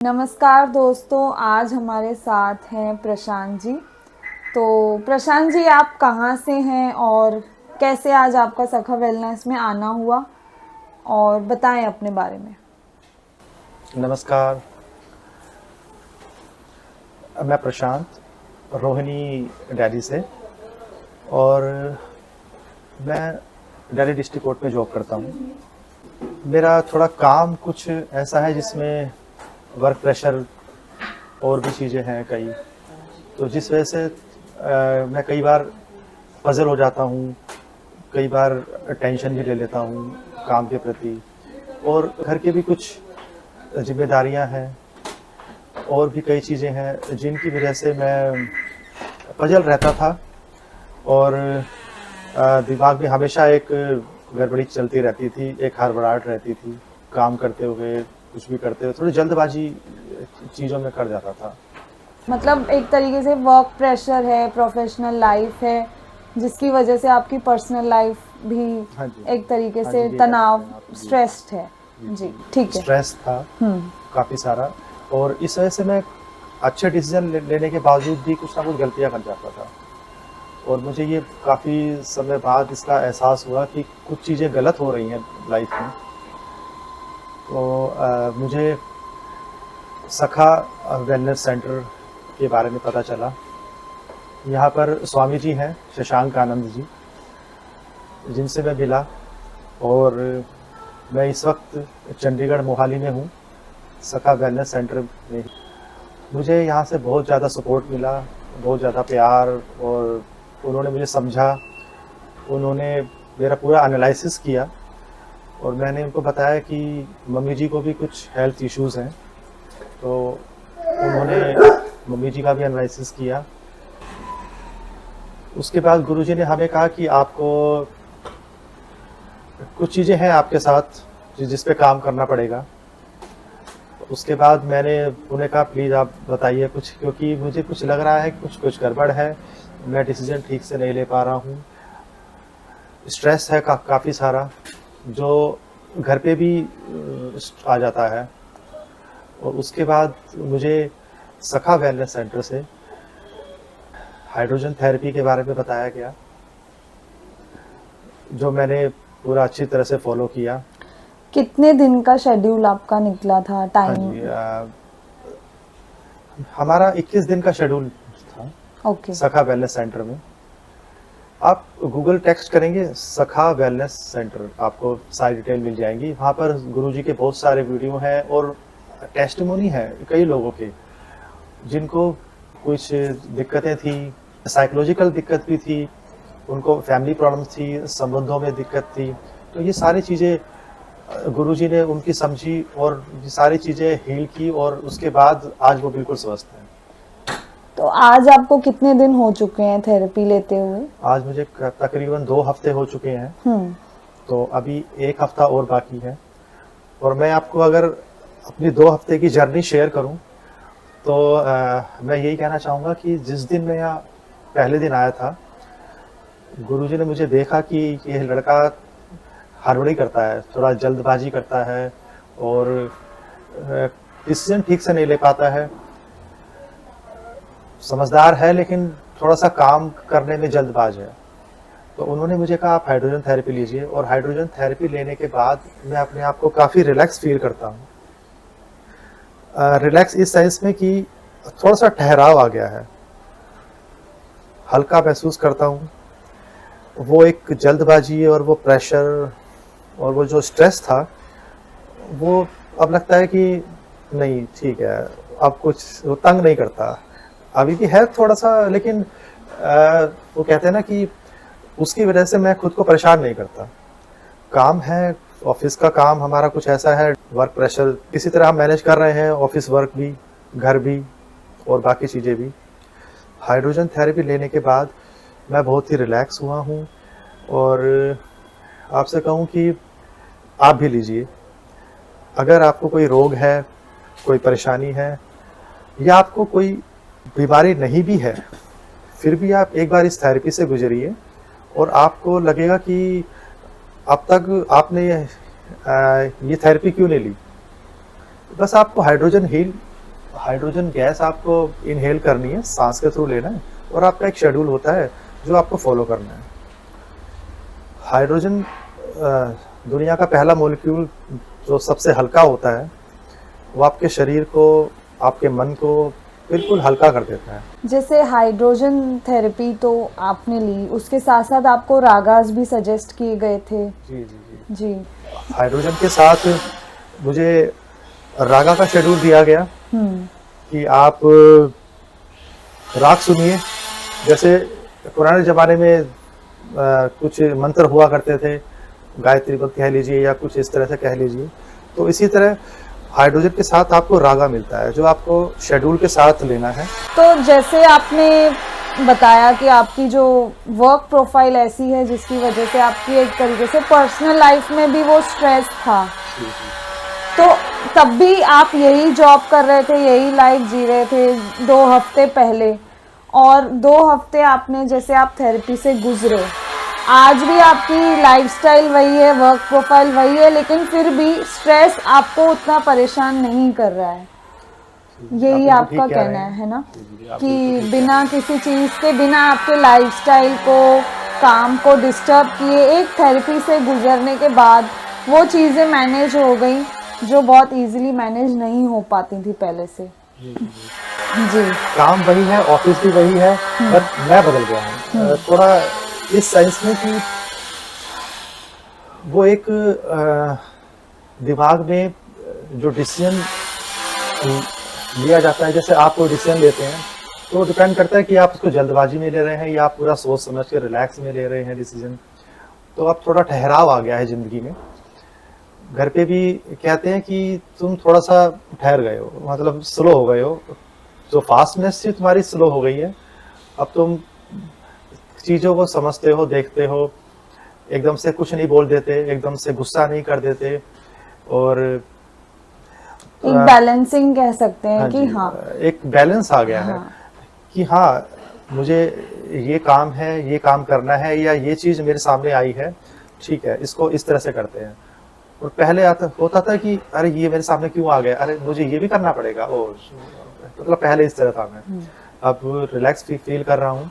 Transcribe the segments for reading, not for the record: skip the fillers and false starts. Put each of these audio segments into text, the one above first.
नमस्कार दोस्तों, आज हमारे साथ हैं प्रशांत जी। तो प्रशांत जी, आप कहाँ से हैं और कैसे आज आपका सखा वेलनेस में आना हुआ, और बताएं अपने बारे में। नमस्कार। मैं प्रशांत, रोहिणी दिल्ली से, और मैं दिल्ली डिस्ट्रिक्ट कोर्ट में जॉब करता हूँ। मेरा थोड़ा काम कुछ ऐसा है जिसमें वर्क प्रेशर और भी चीज़ें हैं कई, तो जिस वजह से मैं कई बार पज़ल हो जाता हूँ, कई बार टेंशन भी ले लेता हूँ काम के प्रति, और घर के भी कुछ जिम्मेदारियाँ हैं और भी कई चीज़ें हैं जिनकी वजह से मैं पजल रहता था, और दिमाग में हमेशा एक गड़बड़ी चलती रहती थी, एक हड़बड़ाहट रहती थी। काम करते हुए, कुछ भी करते हुए थोड़ी जल्दबाजी चीज़ों में कर जाता था। मतलब एक तरीके से वर्क प्रेशर है, प्रोफेशनल लाइफ है, जिसकी वजह से आपकी पर्सनल लाइफ भी हाँ जी, एक तरीके हाँ से जी, ये कह तनाव, सकते हैं आप। स्ट्रेस्ड है। जी, ठीक है। स्ट्रेस था काफ़ी सारा, और इस वजह से मैं अच्छे डिसीजन लेने के बावजूद भी कुछ ना कुछ गलतियाँ कर जाता था, और मुझे ये काफ़ी समय बाद इसका एहसास हुआ कि कुछ चीज़ें गलत हो रही हैं लाइफ में। तो मुझे सखा वेलनेस सेंटर के बारे में पता चला। यहाँ पर स्वामी जी हैं, शशांक आनंद जी, जिनसे मैं मिला, और मैं इस वक्त चंडीगढ़ मोहाली में हूँ, सखा वेलनेस सेंटर में। मुझे यहाँ से बहुत ज़्यादा सपोर्ट मिला, बहुत ज़्यादा प्यार, और उन्होंने मुझे समझा, उन्होंने मेरा पूरा एनालिसिस किया, और मैंने उनको बताया कि मम्मी जी को भी कुछ हेल्थ इश्यूज़ हैं, तो उन्होंने मम्मी जी का भी एनालिसिस किया। उसके बाद गुरुजी ने हमें कहा कि आपको कुछ चीज़ें हैं आपके साथ जिस पे काम करना पड़ेगा। उसके बाद मैंने उन्हें कहा प्लीज़ आप बताइए कुछ, क्योंकि मुझे कुछ लग रहा है कि कुछ गड़बड़ है, मैं डिसीजन ठीक से नहीं ले पा रहा हूँ। स्ट्रेस है काफ़ी सारा, जो घर पे भी आ जाता है। और उसके बाद मुझे सखा वेलनेस सेंटर से हाइड्रोजन थेरेपी के बारे में बताया गया, जो मैंने पूरा अच्छी तरह से फॉलो किया। कितने दिन का शेड्यूल आपका निकला था, हाँ टाइम? जी, हमारा 21 दिन का शेड्यूल था ओके। सखा वेलनेस सेंटर में। आप गूगल टेक्स्ट करेंगे सखा वेलनेस सेंटर, आपको सारी डिटेल मिल जाएंगी। वहाँ पर गुरुजी के बहुत सारे वीडियो हैं, और टेस्टिमोनी है कई लोगों के जिनको कुछ दिक्कतें थी, साइकोलॉजिकल दिक्कत भी थी, उनको फैमिली प्रॉब्लम्स थी, संबंधों में दिक्कत थी। तो ये सारी चीज़ें गुरुजी ने उनकी समझी, और ये सारी चीज़ें हील की, और उसके बाद आज वो बिल्कुल स्वस्थ हैं। तो आज आपको कितने दिन हो चुके हैं थेरेपी लेते हुए? आज मुझे तकरीबन 2 हफ्ते हो चुके हैं, तो अभी 1 हफ्ता और बाकी है। और मैं आपको अगर अपनी 2 हफ्ते की जर्नी शेयर करूं, तो मैं यही कहना चाहूँगा कि जिस दिन मैं यहाँ पहले दिन आया था, गुरुजी ने मुझे देखा कि ये लड़का हड़बड़ी करता है, थोड़ा जल्दबाजी करता है, और डिसीजन ठीक से नहीं ले पाता है। समझदार है लेकिन थोड़ा-सा काम करने में जल्दबाज है। तो उन्होंने मुझे कहा आप हाइड्रोजन थेरेपी लीजिए, और हाइड्रोजन थेरेपी लेने के बाद मैं अपने आप को काफ़ी रिलैक्स फ़ील करता हूँ। रिलैक्स इस सेंस में कि थोड़ा-सा ठहराव आ गया है, हल्का महसूस करता हूँ। वो एक जल्दबाजी और वो प्रेशर और वो जो स्ट्रेस था, वो अब लगता है कि नहीं ठीक है, अब कुछ वो तंग नहीं करता। अभी भी है थोड़ा-सा, लेकिन वो कहते हैं ना कि उसकी वजह से मैं खुद को परेशान नहीं करता। काम है, ऑफ़िस का काम हमारा कुछ ऐसा है, वर्क प्रेशर किसी तरह हम मैनेज कर रहे हैं, ऑफ़िस वर्क भी, घर भी, और बाकी चीज़ें भी। हाइड्रोजन थेरेपी लेने के बाद मैं बहुत ही रिलैक्स हुआ हूँ, और आपसे कहूँ कि आप भी लीजिए। अगर आपको कोई रोग है, कोई परेशानी है, या आपको कोई बीमारी नहीं भी है, फिर भी आप एक बार इस थेरेपी से गुज़रिए, और आपको लगेगा कि अब तक आपने ये थेरेपी क्यों नहीं ली। बस आपको हाइड्रोजन हील हाइड्रोजन गैस आपको इनहेल करनी है, सांस के थ्रू लेना है, और आपका एक शेड्यूल होता है जो आपको फॉलो करना है। हाइड्रोजन दुनिया का पहला मॉलिक्यूल जो सबसे हल्का होता है, वो आपके शरीर को, आपके मन को बिल्कुल हल्का कर देता है। जैसे हाइड्रोजन थेरेपी तो आपने ली, उसके साथ साथ आपको रागास भी सजेस्ट किए गए थे। जी जी जी। जी। हाइड्रोजन के साथ मुझे रागा का शेड्यूल दिया गया हम्म। कि आप राग सुनिए। जैसे पुराने ज़माने में कुछ मंत्र हुआ करते थे, गायत्री मंत्र कह लीजिए या कुछ इस तरह से कह लीजिए, तो इसी तरह हाइड्रोजन के साथ आपको रागा मिलता है जो आपको शेड्यूल के साथ लेना है। तो जैसे आपने बताया कि आपकी जो वर्क प्रोफाइल ऐसी है जिसकी वजह से आपकी एक तरीके से पर्सनल लाइफ में भी वो स्ट्रेस था, तो तब भी आप यही जॉब कर रहे थे, यही लाइफ जी रहे थे 2 हफ्ते पहले, और 2 हफ्ते आपने जैसे आप थेरेपी से गुजरे, आज भी आपकी लाइफस्टाइल वही है, वर्क प्रोफाइल वही है, लेकिन फिर भी स्ट्रेस आपको उतना परेशान नहीं कर रहा है। यही आप आपका ठीक कह रहे कहना हैं। है ना? जी, जी, आप कि बिल्कुल ठीक बिना किसी चीज़ के, बिना आपके लाइफस्टाइल को, काम को डिस्टर्ब किए एक थेरेपी से गुजरने के बाद वो चीज़ें मैनेज हो गई जो बहुत इजीली मैनेज नहीं हो पाती थी पहले से। जी, जी, जी। जी। काम वही है, ऑफिस भी वही है, बट मैं बदल गया हूँ थोड़ा इस सेंस में कि वो एक दिमाग में जो डिसीजन लिया जाता है, जैसे आप कोई डिसीजन लेते हैं तो डिपेंड करता है कि आप उसको जल्दबाजी में ले रहे हैं या आप पूरा सोच समझ के रिलैक्स में ले रहे हैं डिसीजन। तो अब थोड़ा ठहराव आ गया है ज़िंदगी में। घर पे भी कहते हैं कि तुम थोड़ा सा ठहर गए हो, मतलब स्लो हो गए हो, जो फास्टनेस थी तुम्हारी स्लो हो गई है। अब तुम चीज़ों को समझते हो, देखते हो, एकदम से कुछ नहीं बोल देते, एकदम से गुस्सा नहीं कर देते, और एक बैलेंसिंग कह सकते हैं हाँ कि जी, हाँ। एक बैलेंस आ गया है हाँ। कि हाँ, मुझे ये काम है, ये काम करना है, या ये चीज़ मेरे सामने आई है, ठीक है, इसको इस तरह से करते हैं। और पहले आता होता था कि अरे ये मेरे सामने क्यों आ गया, अरे मुझे ये भी करना पड़ेगा, ओ मतलब पहले इस तरह था मैं। अब रिलैक्स फील कर रहा हूँ।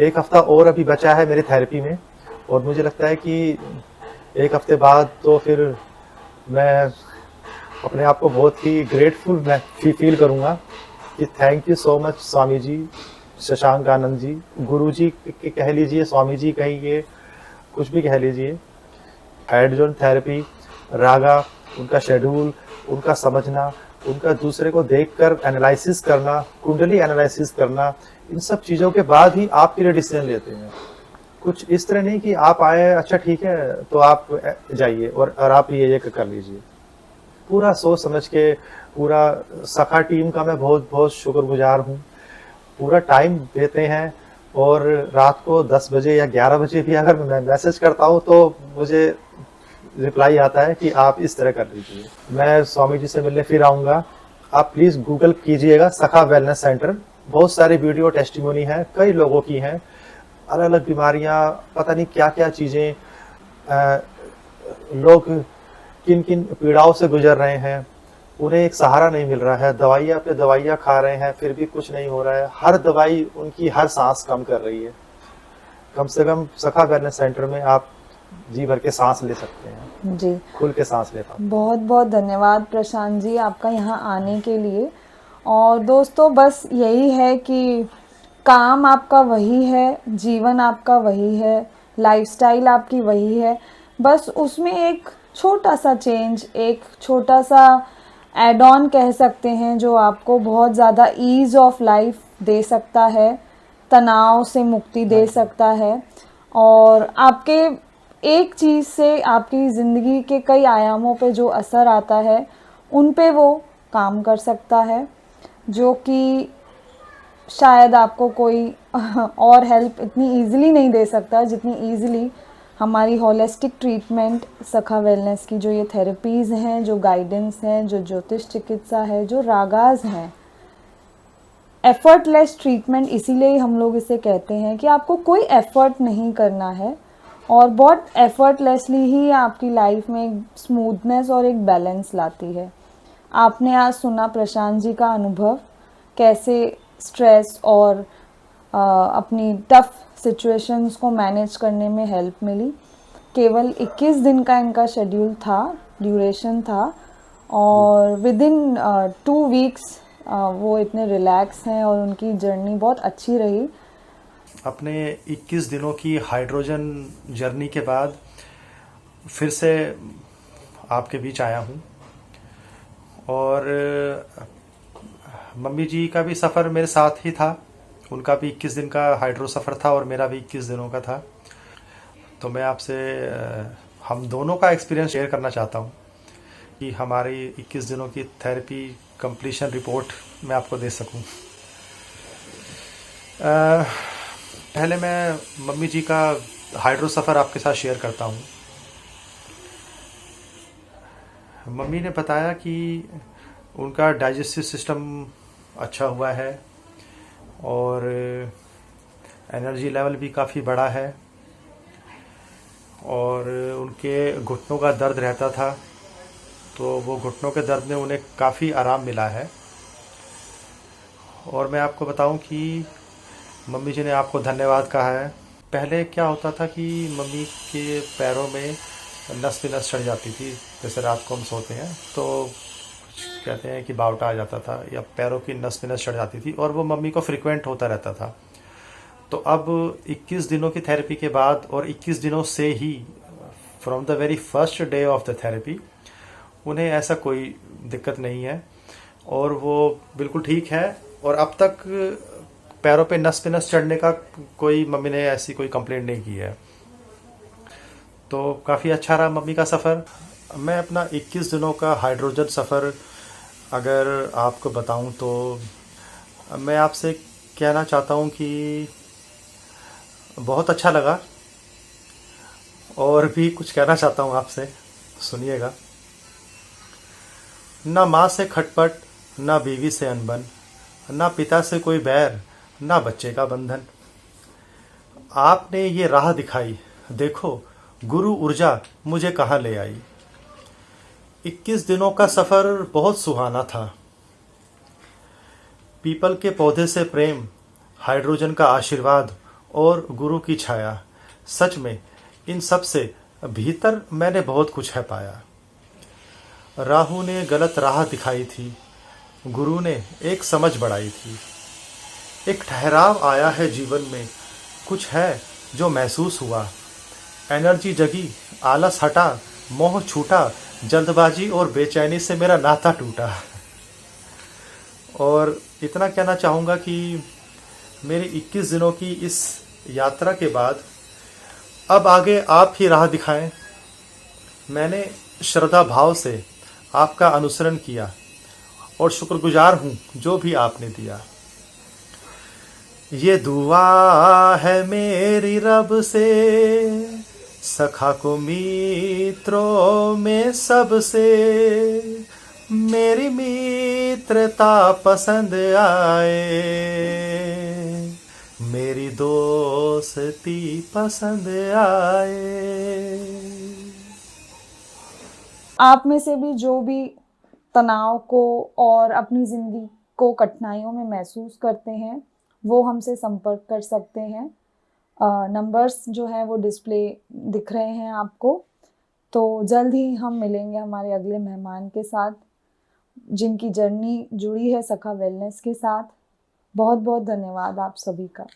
1 हफ्ता और अभी बचा है मेरी थेरेपी में, और मुझे लगता है कि 1 हफ्ते बाद तो फिर मैं अपने आप को बहुत ही ग्रेटफुल मैं फील करूँगा कि thank you so much Swami ji, Shashank Anand ji, गुरु जी कह लीजिए, स्वामी जी कहिए, कुछ भी कह लीजिए। हाइड्रोजन थेरेपी, रागा, उनका शेड्यूल, उनका समझना, उनका दूसरे को देखकर एनालिसिस करना, कुंडली एनालिसिस करना, इन सब चीज़ों के बाद ही आप फिर डिसीजन लेते हैं। कुछ इस तरह नहीं कि आप आए, अच्छा ठीक है तो आप जाइए और आप ये कर लीजिए। पूरा सोच समझ के, पूरा सखा टीम का मैं बहुत बहुत शुक्रगुजार हूँ। पूरा टाइम देते हैं, और रात को 10 बजे या 11 बजे भी अगर मैं मैसेज करता हूँ तो मुझे रिप्लाई आता है कि आप इस तरह कर लीजिए। मैं स्वामी जी से मिलने फिर आऊँगा। आप प्लीज़ गूगल कीजिएगा सखा वेलनेस सेंटर, बहुत सारी वीडियो टेस्टिमोनी है, कई लोगों की हैं, अलग-अलग बीमारियाँ, पता नहीं क्या-क्या चीज़ें, लोग किन-किन पीड़ाओं से गुजर रहे हैं, उन्हें एक सहारा नहीं मिल रहा है, दवाइयाँ पे दवाइयाँ खा रहे हैं, फिर भी कुछ नहीं हो रहा है, हर दवाई उनकी हर सांस कम कर रही है। कम से कम सखा वेलनेस सेंटर में आप जी भर के सांस ले सकते हैं, जी। खुल के सांस ले पाते हैं। बहुत बहुत धन्यवाद प्रशांत जी आपका यहाँ आने के लिए। और दोस्तों बस यही है कि काम आपका वही है, जीवन आपका वही है, लाइफस्टाइल आपकी वही है, बस उसमें एक छोटा सा चेंज, एक छोटा सा एड ऑन कह सकते हैं जो आपको बहुत ज़्यादा ईज़ ऑफ लाइफ दे सकता है, तनाव से मुक्ति दे सकता है, और आपके एक चीज़ से आपकी ज़िंदगी के कई आयामों पे जो असर आता है उन पे वो काम कर सकता है, जो कि शायद आपको कोई और हेल्प इतनी इजीली नहीं दे सकता जितनी इजीली हमारी होलिस्टिक ट्रीटमेंट सखा वेलनेस की जो ये थेरेपीज़ हैं, जो गाइडेंस हैं, जो ज्योतिष चिकित्सा है, जो रागाज़ हैं, एफर्टलेस ट्रीटमेंट, इसीलिए हम लोग इसे कहते हैं कि आपको कोई एफर्ट नहीं करना है और बहुत एफर्टलेसली ही आपकी लाइफ में एक स्मूथनेस और एक बैलेंस लाती है। आपने आज सुना प्रशांत जी का अनुभव, कैसे स्ट्रेस और अपनी टफ सिचुएशंस को मैनेज करने में हेल्प मिली। केवल 21 दिन का इनका शेड्यूल था, ड्यूरेशन था, और विद इन 2 वीक्स वो इतने रिलैक्स हैं और उनकी जर्नी बहुत अच्छी रही। अपने 21 दिनों की हाइड्रोजन जर्नी के बाद फिर से आपके बीच आया हूँ, और मम्मी जी का भी सफ़र मेरे साथ ही था। उनका भी 21 दिन का हाइड्रो सफ़र था और मेरा भी 21 दिनों का था। तो मैं आपसे हम दोनों का एक्सपीरियंस शेयर करना चाहता हूँ कि हमारी 21 दिनों की थेरेपी कंप्लीशन रिपोर्ट मैं आपको दे सकूँ। पहले मैं मम्मी जी का हाइड्रो सफ़र आपके साथ शेयर करता हूँ। मम्मी ने बताया कि उनका डाइजेस्टिव सिस्टम अच्छा हुआ है और एनर्जी लेवल भी काफ़ी बड़ा है, और उनके घुटनों का दर्द रहता था, तो वो घुटनों के दर्द में उन्हें काफ़ी आराम मिला है। और मैं आपको बताऊं कि मम्मी जी ने आपको धन्यवाद कहा है। पहले क्या होता था कि मम्मी के पैरों में नस पे नस चढ़ जाती थी, जैसे रात को हम सोते हैं तो कहते हैं कि बावटा आ जाता था, या पैरों की नस पे नस चढ़ जाती थी, और वो मम्मी को फ्रिक्वेंट होता रहता था। तो अब 21 दिनों की थेरेपी के बाद और 21 दिनों से ही, from the very first day of the therapy, उन्हें ऐसा कोई दिक्कत नहीं है और वो बिल्कुल ठीक है। और अब तक पैरों पे नस चढ़ने का कोई, मम्मी ने ऐसी कोई कंप्लेंट नहीं की है। तो काफ़ी अच्छा रहा मम्मी का सफ़र। मैं अपना 21 दिनों का हाइड्रोजन सफ़र अगर आपको बताऊं तो मैं आपसे कहना चाहता हूं कि बहुत अच्छा लगा, और भी कुछ कहना चाहता हूं आपसे, सुनिएगा। ना माँ से खटपट, ना बीवी से अनबन, ना पिता से कोई बैर, ना बच्चे का बंधन। आपने ये राह दिखाई, देखो गुरु ऊर्जा मुझे कहाँ ले आई। 21 दिनों का सफ़र बहुत सुहाना था। पीपल के पौधे से प्रेम, हाइड्रोजन का आशीर्वाद और गुरु की छाया, सच में इन सब से भीतर मैंने बहुत कुछ है पाया। राहु ने गलत राह दिखाई थी, गुरु ने एक समझ बढ़ाई थी। एक ठहराव आया है जीवन में, कुछ है जो महसूस हुआ। एनर्जी जगी, आलस हटा, मोह छूटा, जल्दबाजी और बेचैनी से मेरा नाता टूटा। और इतना कहना चाहूँगा कि मेरी 21 दिनों की इस यात्रा के बाद अब आगे आप ही राह दिखाएं। मैंने श्रद्धा भाव से आपका अनुसरण किया और शुक्रगुजार हूँ जो भी आपने दिया। ये दुआ है मेरी रब से, सखा को मित्रों में सबसे, मेरी मित्रता पसंद आए, मेरी दोस्ती पसंद आए। आप में से भी जो भी तनाव को और अपनी ज़िंदगी को कठिनाइयों में महसूस करते हैं, वो हमसे संपर्क कर सकते हैं। नंबर्स जो हैं वो डिस्प्ले दिख रहे हैं आपको। तो जल्द ही हम मिलेंगे हमारे अगले मेहमान के साथ, जिनकी जर्नी जुड़ी है सखा वेलनेस के साथ। बहुत बहुत धन्यवाद आप सभी का।